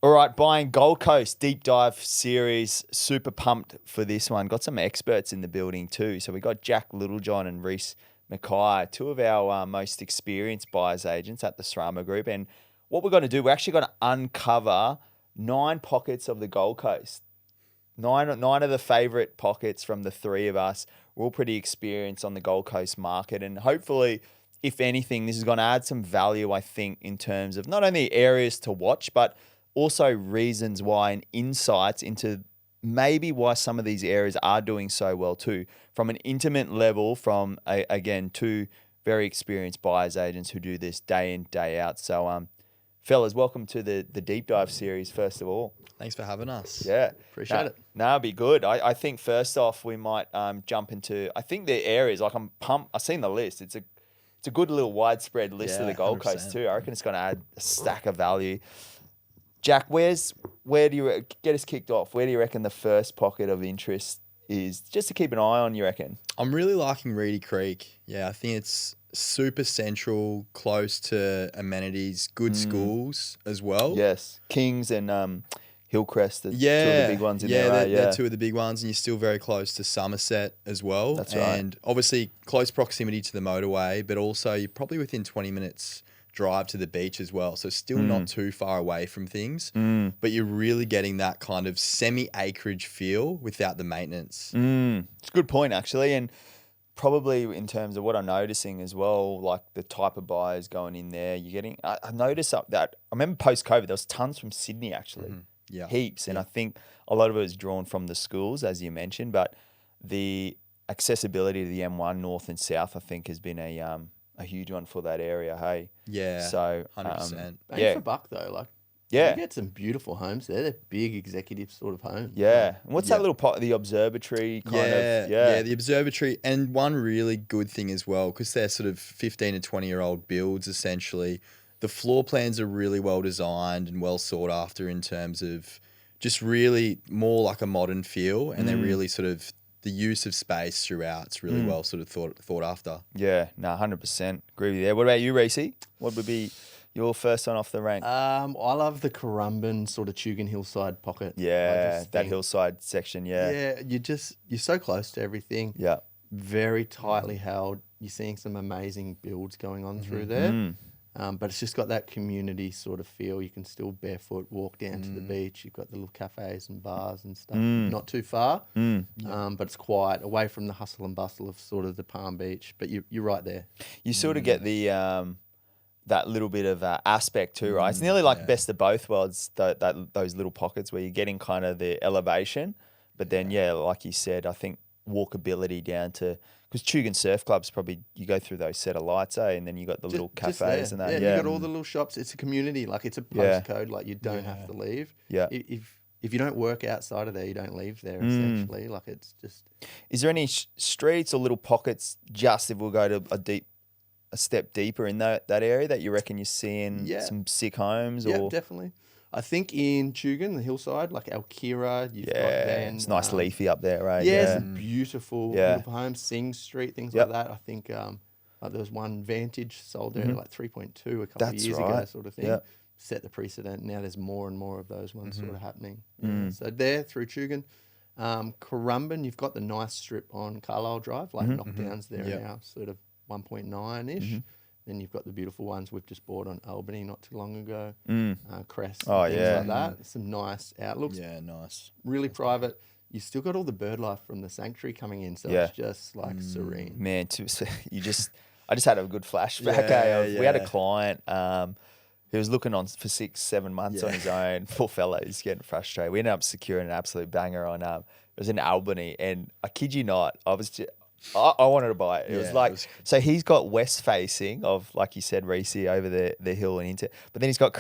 All right, buying Gold Coast deep dive series. Super pumped for this one. Got some experts in the building too. So we got Jack Littlejohn and Reese Mackay, two of our most experienced buyers agents at the Srama Group. And what we're going to do, we're actually going to uncover 9 pockets of the Gold Coast. Nine of the favourite pockets from the three of us. We're all pretty experienced on the Gold Coast market, and hopefully, if anything, this is going to add some value, I think, in terms of not only areas to watch, but also reasons why and insights into maybe why some of these areas are doing so well too. From an intimate level, from, again, two very experienced buyers agents who do this day in, day out. So, fellas, welcome to the deep dive series, first of all. Thanks for having us. Yeah. Appreciate it. No, it'd be good. I think first off, we might jump into, I think the areas, like I'm pumped. I've seen the list. It's a good little widespread list of the Gold 100%. Coast too. I reckon it's going to add a stack of value. Jack, where do you get us kicked off? Where do you reckon the first pocket of interest is, just to keep an eye on, you reckon? I'm really liking Reedy Creek. Yeah, I think it's super central, close to amenities, good schools as well. Yes. Kings and Hillcrest are two of Yeah, the big ones in there, right? they're two of the big ones, and you're still very close to Somerset as well. That's right. And obviously close proximity to the motorway, but also you're probably within 20 minutes drive to the beach as well. So still not too far away from things, but you're really getting that kind of semi-acreage feel without the maintenance. It's a good point, actually. And probably in terms of what I'm noticing as well, like the type of buyers going in there, you're getting, I noticed that, I remember post-COVID, there was tons from Sydney, actually. Yeah. Heaps. And I think a lot of it was drawn from the schools, as you mentioned, but the accessibility to the M1 north and south, I think, has been a huge one for that area. Hey, Yeah, so 100%. Bang for buck though, like yeah, you get some beautiful homes there. They're big executive sort of homes. yeah. And what's that little pot? The observatory kind of. Yeah, the observatory. And one really good thing as well, because they're sort of 15 to 20-year-old builds essentially, the floor plans are really well designed and well sought after in terms of just really more like a modern feel, and they're really sort of the use of space throughout. It's really well sort of thought after. Yeah, no, 100% agree with you there. What about you, Reese? What would be your first one off the rank? I love the Currumbin sort of Tugun Hillside pocket. Yeah, that hillside section. Yeah, Yeah, you're so close to everything. yeah. Very tightly held. You're seeing some amazing builds going on through there. But it's just got that community sort of feel. You can still barefoot walk down to the beach. You've got the little cafes and bars and stuff. Not too far, but it's quiet, away from the hustle and bustle of sort of the Palm Beach. But you're right there. You sort of get the that little bit of aspect too, right? It's nearly like best of both worlds. Those little pockets where you're getting kind of the elevation, but then like you said, I think walkability down to. Because Tugun Surf Club's probably, you go through those set of lights, and then you got the little cafes and that. Yeah, you got all the little shops. It's a community, like it's a postcode, like you don't have to leave. Yeah. If you don't work outside of there, you don't leave there, essentially. Like it's just... Is there any streets or little pockets, just if we'll go to a step deeper in that area, that you reckon you're seeing some sick homes? Yeah, or definitely. I think in Tugun, the hillside, like Alkira, you've got then... it's nice leafy up there, right? Yeah, it's beautiful homes, Sing Street, things like that. I think there was one Vantage sold there at like 3.2 a couple of years ago, sort of thing. Yep. Set the precedent. Now there's more and more of those ones sort of happening. So there, through Tugun. Currumbin, you've got the nice strip on Carlisle Drive, like knockdowns there now, sort of 1.9-ish. Then you've got the beautiful ones we've just bought on Albany not too long ago. Crest, things like that. Some nice outlooks. Yeah, nice. Really private. You still got all the bird life from the sanctuary coming in, so it's just like serene. Man, I just had a good flashback. We had a client who was looking on for 6-7 months on his own. Poor fella, he's getting frustrated. We ended up securing an absolute banger on. It was in Albany, and I kid you not, I wanted to buy it. It was like, so he's got west facing of, like you said, Reese, over the hill and into, but then he's got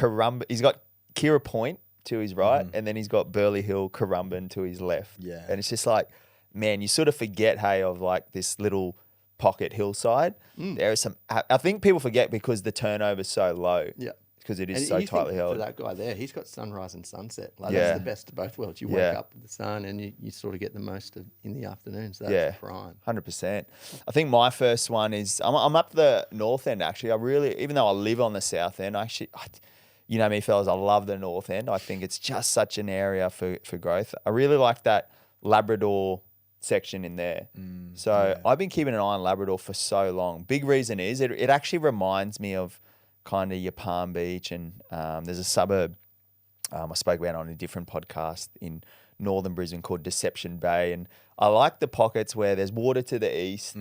he's got Kira Point to his right, and then he's got Burleigh Hill, Currumbin to his left. Yeah. And it's just like, man, you sort of forget, of like this little pocket hillside. There is some, I think people forget because the turnover's so low. Yeah. Because it is so tightly held. For that guy there, he's got sunrise and sunset. Like that's the best of both worlds. You wake up with the sun and you sort of get the most in the afternoon. So that's prime. 100%. I think my first one is I'm up the north end actually. I really, even though I live on the south end, you know me, fellas, I love the North End. I think it's just such an area for growth. I really like that Labrador section in there. So I've been keeping an eye on Labrador for so long. Big reason is it actually reminds me of kind of your Palm Beach, and there's a suburb I spoke about on a different podcast in northern Brisbane called Deception Bay, and I like the pockets where there's water to the east.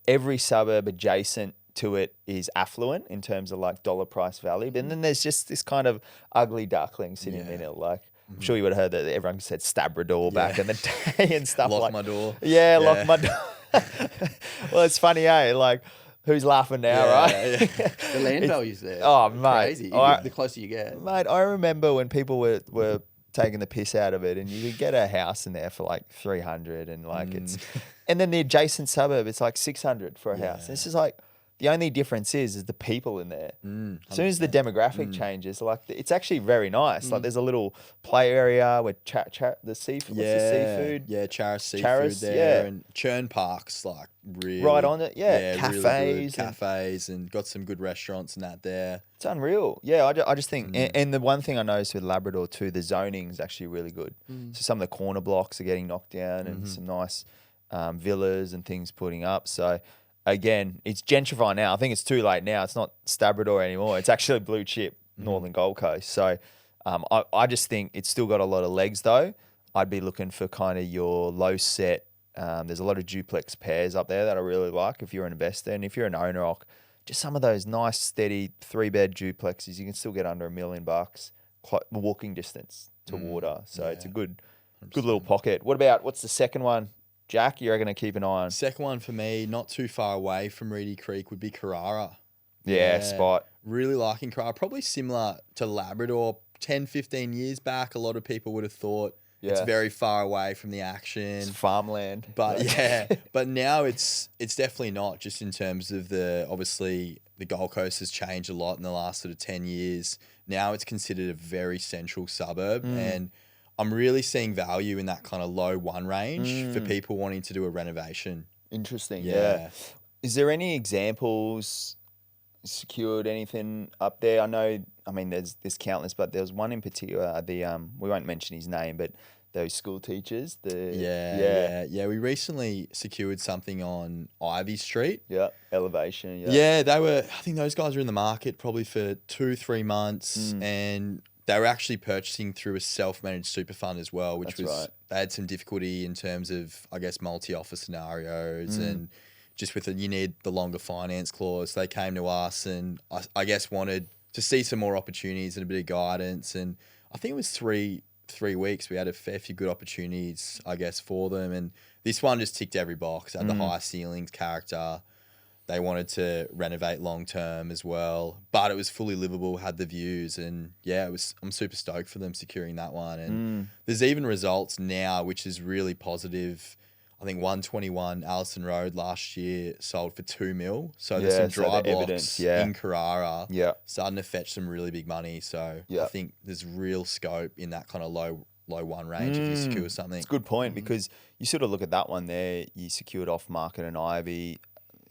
Every suburb adjacent to it is affluent in terms of like dollar price value, but then there's just this kind of ugly duckling sitting in it. Like I'm sure you would have heard that everyone said Stabrador back in the day and stuff. Lock my door. Yeah, lock my door. Well, it's funny, Like, who's laughing now, right? The land values there. Oh, are mate. crazy. The closer you get, Mate, I remember when people were taking the piss out of it, and you could get a house in there for like 300, and like and then the adjacent suburb, it's like 600 for a house. This is like, the only difference is the people in there. As soon as the demographic changes, like it's actually very nice. Like there's a little play area where the seafood, what's the seafood? Yeah, Charis seafood there, and Churn Park's like really right on it. Yeah, cafes, really cafes, and got some good restaurants and that there. It's unreal. Yeah, I just think, and the one thing I noticed with Labrador too, the zoning is actually really good. So some of the corner blocks are getting knocked down, and some nice villas and things putting up. So again, it's gentrifying now. I think it's too late now. It's not Stabrador anymore. It's actually blue chip Northern Gold Coast. So I just think it's still got a lot of legs though. I'd be looking for kind of your low set. There's a lot of duplex pairs up there that I really like if you're an investor. And if you're an owner, just some of those nice, steady 3-bed duplexes, you can still get under $1 million, walking distance to water. So it's a good little pocket. What's the second one? Jack, you're going to keep an eye on? Second one for me, not too far away from Reedy Creek, would be Carrara. Yeah, spot. Really liking Carrara. Probably similar to Labrador 10, 15 years back. A lot of people would have thought it's very far away from the action. It's farmland. But but now it's definitely not, just in terms of obviously the Gold Coast has changed a lot in the last sort of 10 years. Now it's considered a very central suburb, and I'm really seeing value in that kind of low one range for people wanting to do a renovation. Interesting. Yeah. Is there any examples, secured anything up there? I mean, there's countless, but there was one in particular, we won't mention his name, but those school teachers. We recently secured something on Ivy Street. Yeah. Elevation. Yeah. I think those guys were in the market probably for 2-3 months, and they were actually purchasing through a self-managed super fund as well, which they had some difficulty in terms of, I guess, multi-offer scenarios, and just you need the longer finance clause. They came to us and I guess wanted to see some more opportunities and a bit of guidance. And I think it was three weeks. We had a fair few good opportunities, I guess, for them. And this one just ticked every box. It had the high ceilings, character. They wanted to renovate long term as well, but it was fully livable, had the views, and I'm super stoked for them securing that one. And there's even results now, which is really positive. I think 121 Allison Road last year sold for $2 million. So there's some dry blocks in Carrara starting to fetch some really big money. So I think there's real scope in that kind of low one range if you secure something. It's a good point, because you sort of look at that one there, you secured off market and Ivy.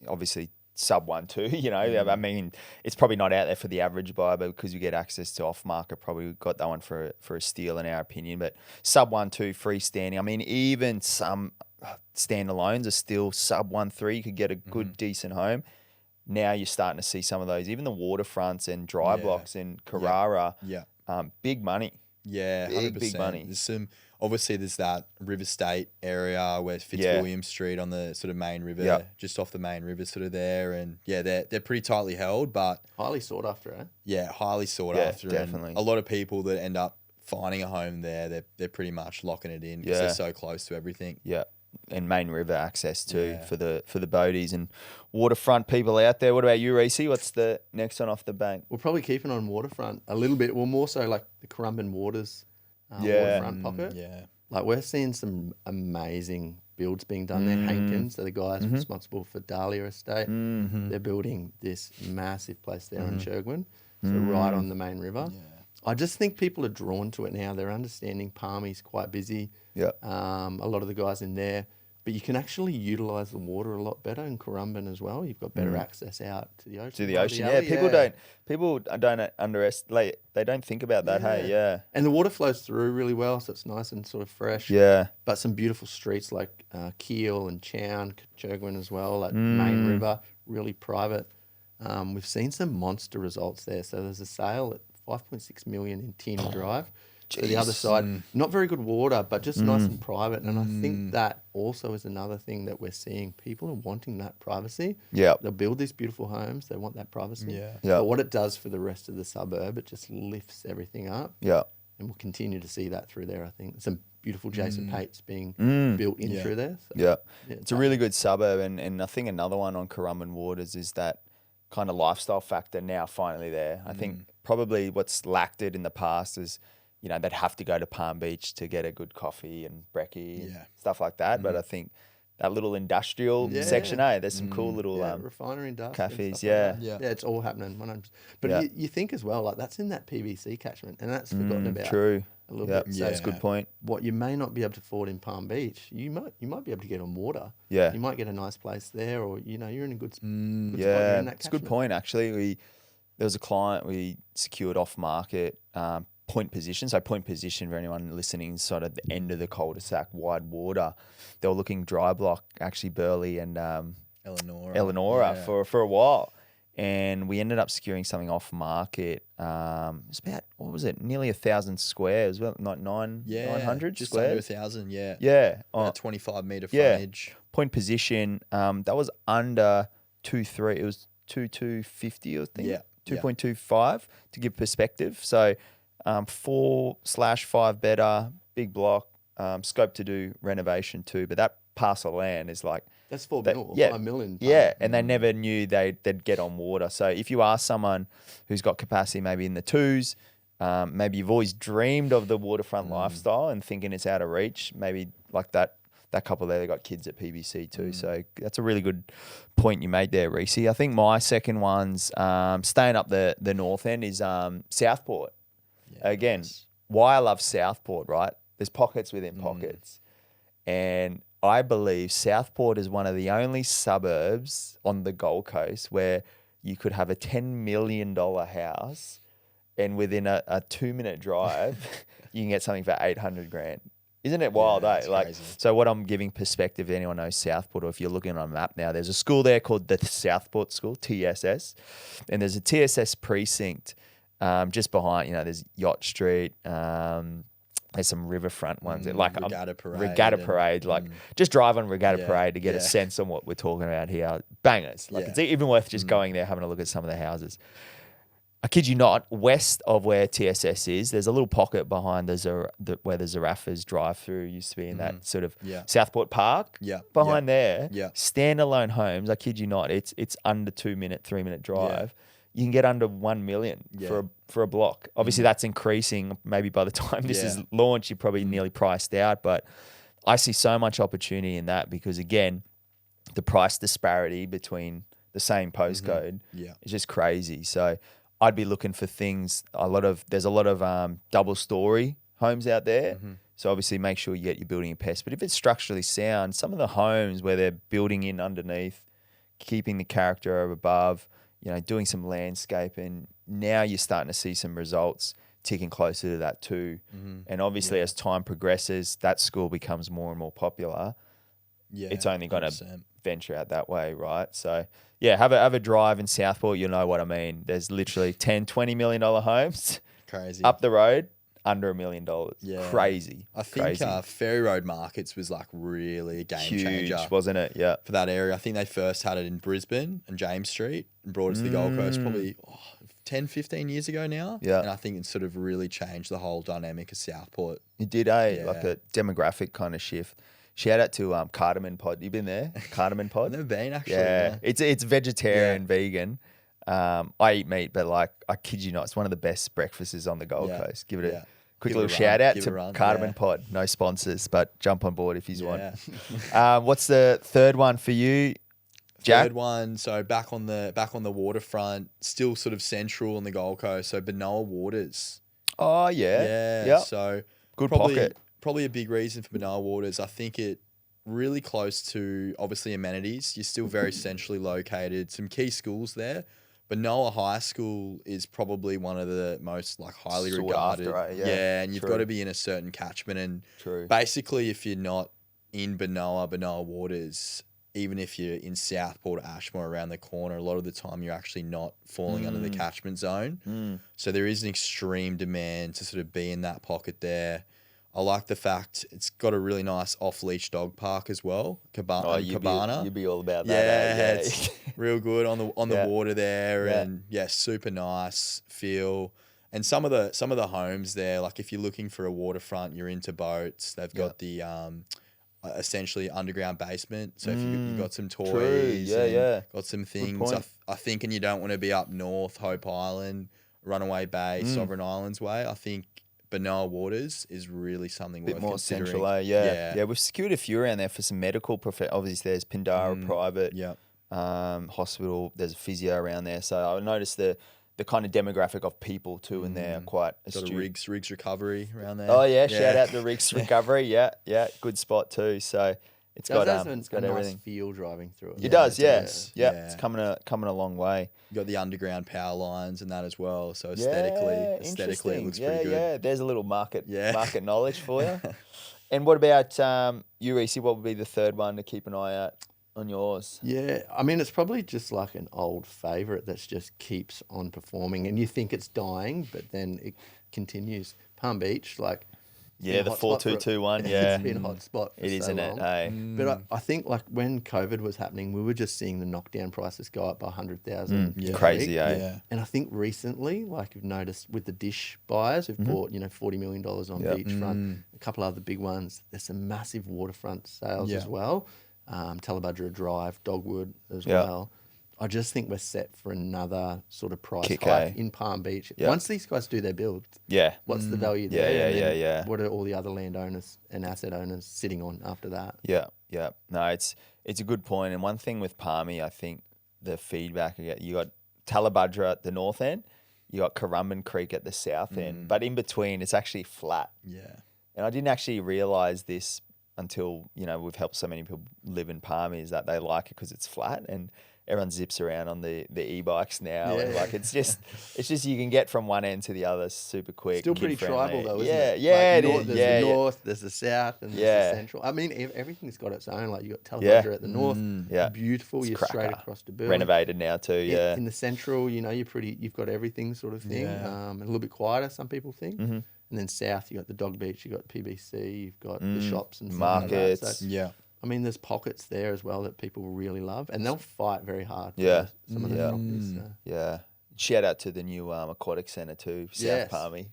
Obviously sub 1.2, I mean, it's probably not out there for the average buyer, but because you get access to off market, probably got that one for a steal in our opinion. But sub 1.2 freestanding, I mean, even some standalones are still sub 1.3. You could get a good decent home. Now you're starting to see some of those, even the waterfronts and dry blocks in Carrara. Big money. Yeah, 100%. Big money. There's that River State area where Fitzwilliam Street on the sort of main river, just off the main river sort of there. And they're pretty tightly held, but highly sought after, eh? Yeah, highly sought after. Definitely. And a lot of people that end up finding a home there, they're pretty much locking it in because they're so close to everything. Yeah. And main river access too for the boaties and waterfront people out there. What about you, Reese? What's the next one off the bank? We're probably keeping on waterfront a little bit. Well, more so like the Currumbin Waters waterfront pocket. Yeah. Like we're seeing some amazing builds being done there. Hankins are the guys responsible for Dahlia Estate. They're building this massive place there in Shergwin, so right on the main river. Yeah. I just think people are drawn to it now. They're understanding Palmy's quite busy. Yeah. A lot of the guys in there, But you can actually utilise the water a lot better in Currumbin as well. You've got better access out to the ocean. To the by ocean, alley, people don't underestimate. They don't think about that. Hey, yeah, And the water flows through really well, so it's nice and sort of fresh. yeah, But some beautiful streets like Keel and Chown, Currumbin as well, like Main River, really private. We've seen some monster results there. So there's a sale at 5.6 million in Tin Drive. So the other side, not very good water, but just nice and private. And I think that also is another thing that we're seeing. People are wanting that privacy. yeah, They'll build these beautiful homes. They want that privacy. Yeah. Yeah. But what it does for the rest of the suburb, it just lifts everything up. yeah. And we'll continue to see that through there, I think. Some beautiful Jason Pates being built in through there. So, Yeah, it's a really good suburb, and I think another one on Currumbin Waters is that kind of lifestyle factor now finally there. I think probably what's lacked it in the past is, they'd have to go to Palm Beach to get a good coffee and brekkie and stuff like that. But I think that little industrial section, there's some cool little refinery dust cafes. Yeah, Yeah. it's all happening 100%. But you think as well, like that's in that PVC catchment, and that's forgotten about. True. A little Yeah, bit. that's a good point. What you may not be able to afford in Palm Beach, you might be able to get on water. Yeah. You might get a nice place there, or you're in a good spot. You're Yeah, in that it's a good catchment. point actually. There was a client we secured off market, point position. So point position for anyone listening, sort of the end of the cul-de-sac, wide water. They were looking dry block, actually Burleigh and Eleonora for a while. And we ended up securing something off market. It was about, what was it, nearly 1,000 squares, well, not 900 just squares? under 1,000, yeah. Yeah. About 25 metre Yeah. frontage. Point position, that was under 2.3. It was 2.250, I think. Yeah. 2.25 to give perspective. So 4/5 better, big block, scope to do renovation too. But that parcel of land is like, That's 4 that- mil, yeah, 5 million. yeah, and they never knew they'd get on water. So if you ask someone who's got capacity maybe in the twos, maybe you've always dreamed of the waterfront lifestyle and thinking it's out of reach, maybe like that couple there, they got kids at PBC too. So that's a really good point you made there, Reese. I think my second one's staying up the north end is Southport. Yeah, Again, nice. why I love Southport, right? There's pockets within pockets. And I believe Southport is one of the only suburbs on the Gold Coast where you could have a $10 million house and within a 2-minute drive, you can get something for 800 grand. Isn't it wild, it's Like, crazy. so what I'm giving perspective, if anyone knows Southport, or if you're looking on a map now, there's a school there called the Southport School, TSS, and there's a TSS precinct just behind, there's Yacht Street, there's some riverfront ones, like Regatta Parade. Regatta Parade, like just drive on Regatta Parade to get a yeah. sense on what we're talking about here. Bangers. Like it's even worth just going there, having a look at some of the houses. I kid you not, west of where TSS is, there's a little pocket behind where the Zarafas drive-through used to be in that sort of Southport Park. Yeah. Behind there, Yeah. standalone homes, I kid you not, it's under 2-minute, 3-minute drive. You can get under 1 million for a block. Obviously, that's increasing. Maybe by the time this is launched, you're probably nearly priced out. But I see so much opportunity in that because, again, the price disparity between the same postcode is just crazy. So I'd be looking for things. There's a lot of double-story homes out there. So obviously, make sure you get your building and pest. But if it's structurally sound, some of the homes where they're building in underneath, keeping the character above, doing some landscaping. Now you're starting to see some results ticking closer to that too. And obviously, as time progresses, that school becomes more and more popular. Yeah, It's only going to 100%. venture out that way, right? So, yeah, have a drive in Southport. You'll know what I mean. There's literally $10, $20 million homes Crazy. up the road, under $1 million. Yeah. Crazy. I think Crazy. Ferry Road Markets was like really a game Huge, changer wasn't it? Yeah. for that area. I think they first had it in Brisbane and James Street and brought it to the Gold Coast probably 10, 15 years ago now. Yeah. And I think it sort of really changed the whole dynamic of Southport. You did, eh? Yeah. Like a demographic kind of shift. Shout out to Cardamom Pod. You been there? Cardamom Pod? I've never been actually. Yeah, no. it's vegetarian, vegan. I eat meat, but like I kid you not, it's one of the best breakfasts on the Gold Yeah. Coast. Give it Yeah. a quick Give it a little run, shout out give to it a run, Cardamom yeah. Pod. No sponsors, but jump on board if you Yeah. want. What's the third one for you, Jack? Third one, so back on the waterfront, still sort of central on the Gold Coast. So Benowa Waters. Oh yeah, Yeah. Yep. So Good probably pocket. probably a big reason for Benowa Waters. I think it really close to, obviously, amenities. You're still very centrally located. Some key schools there. Benowa High School is probably one of the most like highly Sought regarded. after, right? Yeah, and you've true. got to be in a certain catchment. And True. basically, if you're not in Benowa Waters, even if you're in Southport, Ashmore, around the corner, a lot of the time you're actually not falling under the catchment zone. So there is an extreme demand to sort of be in that pocket there. I like the fact it's got a really nice off-leash dog park as well, Cabana. You'd be all about that. Yeah, Yeah. it's real good on the Yeah. water there, Yeah. and super nice feel. And some of the homes there, like if you're looking for a waterfront, you're into boats. They've got the essentially underground basement. So if you got some toys, got some things. I think, and you don't want to be up north, Hope Island, Runaway Bay, Sovereign Islands way. I think Benowa Waters is really something Bit worth more considering. central, yeah. We've secured a few around there for some medical obviously, there's Pindara Private Hospital. There's a physio around there. So I noticed the kind of demographic of people too in there are quite astute. Got a Riggs Recovery around there. Oh yeah, shout out to Riggs Recovery. Yeah, good spot too. So it's got everything. Nice feel driving through it. It does, yeah. Yeah. It's coming a long way. You got the underground power lines and that as well. So aesthetically it looks pretty good. Yeah, there's a little market knowledge for you. And what about you, Reece? What would be the third one to keep an eye out on yours? Yeah, I mean, it's probably just like an old favourite that just keeps on performing, and you think it's dying, but then it continues. Palm Beach, like. Yeah, the 4221. Yeah, it's been a hot spot. For isn't long. it? Hey, but I think like when COVID was happening, we were just seeing the knockdown prices go up by 100,000. Crazy, Yeah. And I think recently, like you've noticed with the dish buyers who've bought, $40 million on beachfront, a couple other big ones. There's some massive waterfront sales as well. Talabudra Drive, Dogwood as well. I just think we're set for another sort of price hike in Palm Beach. Yep. Once these guys do their build, what's the value there? Yeah. What are all the other landowners and asset owners sitting on after that? Yeah. No, it's a good point. And one thing with Palmy, I think the feedback you got Talabudra at the north end, you got Currumbin Creek at the south end, but in between it's actually flat. Yeah. And I didn't actually realise this until we've helped so many people live in Palmy, is that they like it because it's flat and everyone zips around on the e-bikes now. And like it's just you can get from one end to the other super quick. Still pretty tribal though, isn't it? Yeah, like it is. There's the north, there's the south, and there's the central. I mean, everything's got its own. Like you got Talabudra at the north, beautiful. You're straight across to Burn. Renovated now too. In the central, you've got everything sort of thing. A little bit quieter, some people think. And then south, you got the Dog Beach, you got PBC, you've got the shops and markets. Like that. So, I mean, there's pockets there as well that people really love, and they'll fight very hard. For some of the properties. So. Yeah. Shout out to the new aquatic centre too, South Palmy,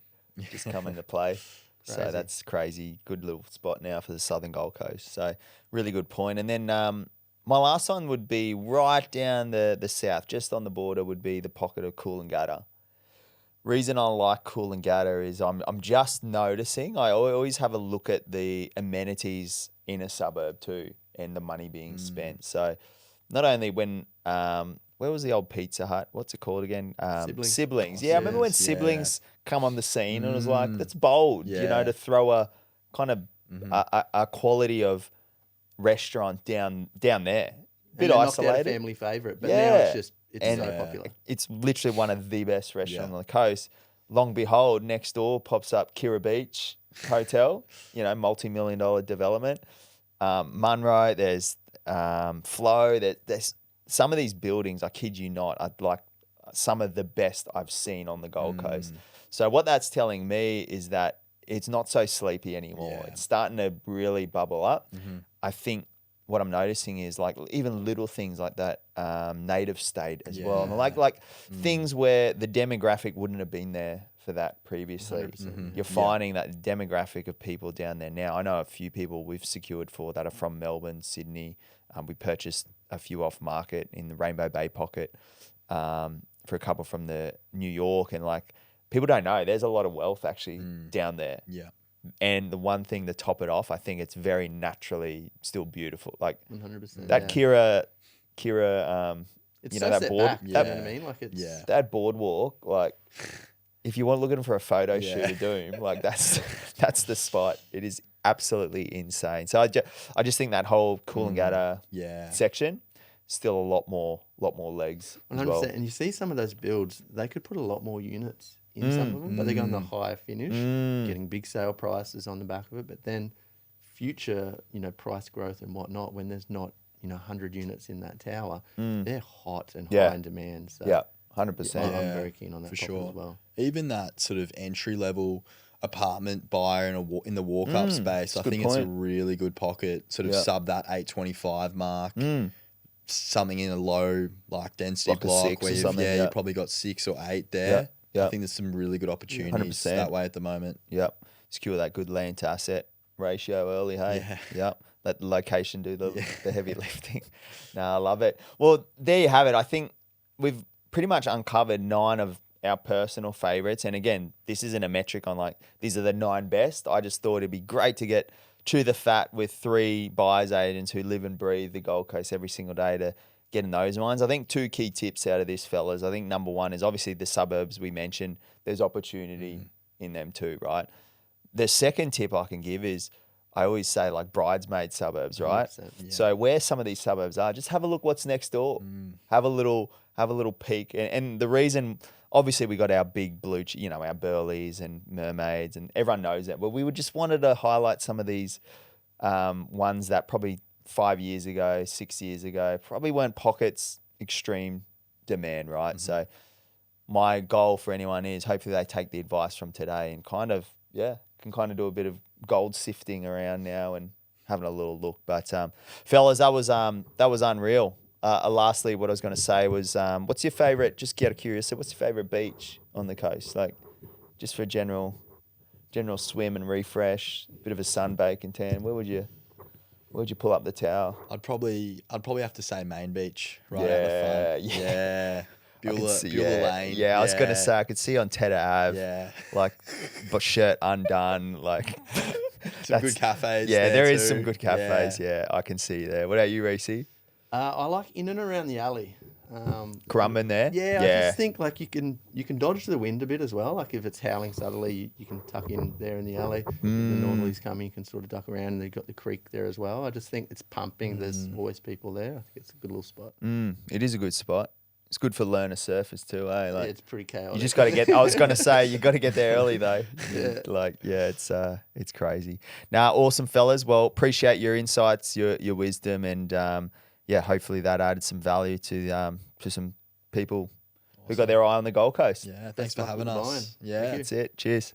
just come into play. So that's crazy. Good little spot now for the Southern Gold Coast. So really good point. And then my last one would be right down the south, just on the border, would be the pocket of Coolangatta. Reason I like Coolangatta is I'm just noticing, I always have a look at the amenities in a suburb too and the money being spent. So not only when, where was the old Pizza Hut? What's it called again? Siblings. Yeah, I remember when Siblings come on the scene and it was like, that's bold, to throw a kind of a quality of restaurant down there. Bit isolated. A family favourite, but now it's so popular. It's literally one of the best restaurants on the coast. Long behold, next door pops up Kira Beach Hotel, multi-million-dollar development. Munro, there's Flow. There's some of these buildings, I kid you not, are like some of the best I've seen on the Gold Coast. So what that's telling me is that it's not so sleepy anymore. Yeah. It's starting to really bubble up. I think what I'm noticing is like even little things like that native state as well. And like things where the demographic wouldn't have been there for that previously. You're finding that demographic of people down there now. I know a few people we've secured for that are from Melbourne, Sydney. We purchased a few off market in the Rainbow Bay pocket for a couple from the New York. And like people don't know there's a lot of wealth actually down there. Yeah. And the one thing to top it off, I think it's very naturally still beautiful. Like 100%. That Kira, it's so that board, back, you know what I mean? Like it's that boardwalk. Like if you want looking for a photo shoot of Doom, like that's the spot. It is absolutely insane. So I just think that whole Coolangatta section still a lot more legs as 100%. well. And you see some of those builds, they could put a lot more units in some of them, but they're going the higher finish, getting big sale prices on the back of it. But then future, price growth and whatnot, when there's not, 100 units in that tower, they're hot and high in demand. So 100%. I'm very keen on that for topic sure. as well. Even that sort of entry level apartment buyer in the walk up space, I think it's a really good pocket. Sort of sub that 825 mark. Something in a low density Like a block 6 where or something, you've probably got 6 or 8 there. Yeah. I think there's some really good opportunities 100%. that way at the moment. Yep. Secure that good land to asset ratio early, hey? Yeah. Yep. Let the location do the heavy lifting. No, I love it. Well, there you have it. I think we've pretty much uncovered 9 of our personal favourites. And again, this isn't a metric on these are the 9 best. I just thought it'd be great to get to the fat with 3 buyers agents who live and breathe the Gold Coast every single day to get in those ones. I think 2 key tips out of this, fellas. I think number 1 is obviously the suburbs we mentioned. There's opportunity in them too, right? The second tip I can give is I always say bridesmaid suburbs, right? So where some of these suburbs are, just have a look what's next door. Have a little peek. And the reason, obviously we got our big blue, our Burleys and Mermaids and everyone knows that. But we just wanted to highlight some of these ones that probably 5 years ago, 6 years ago, probably weren't pockets extreme demand, right? So my goal for anyone is hopefully they take the advice from today and can kind of do a bit of gold sifting around now and having a little look. But fellas, that was unreal. Lastly, what I was going to say was, what's your favorite? Just get curious. What's your favorite beach on the coast? Just for general swim and refresh, bit of a sunbake and tan. Where'd you pull up the tower? I'd probably have to say Main Beach right out the front. Yeah. Beulah Lane. Yeah, I was going to say, I could see on Tedder Ave, but shirt undone, some good cafes. Yeah, there is too. some good cafes. Yeah, I can see there. What about you, Reece? I like in and around the alley. Currumbin there? Yeah, I just think you can dodge the wind a bit as well. If it's howling southerly, you can tuck in there in the alley. If the northerlies coming, you can sort of duck around, and they've got the creek there as well. I just think it's pumping. There's always people there. I think it's a good little spot. It is a good spot. It's good for learner surfers too, eh? Yeah, it's pretty chaotic. You just got to get. I was going to say you got to get there early though. It's crazy. Now, awesome fellas. Well, appreciate your insights, your wisdom, and hopefully that added some value to some people who got their eye on the Gold Coast. Yeah, thanks for having us. Yeah, that's it. Cheers.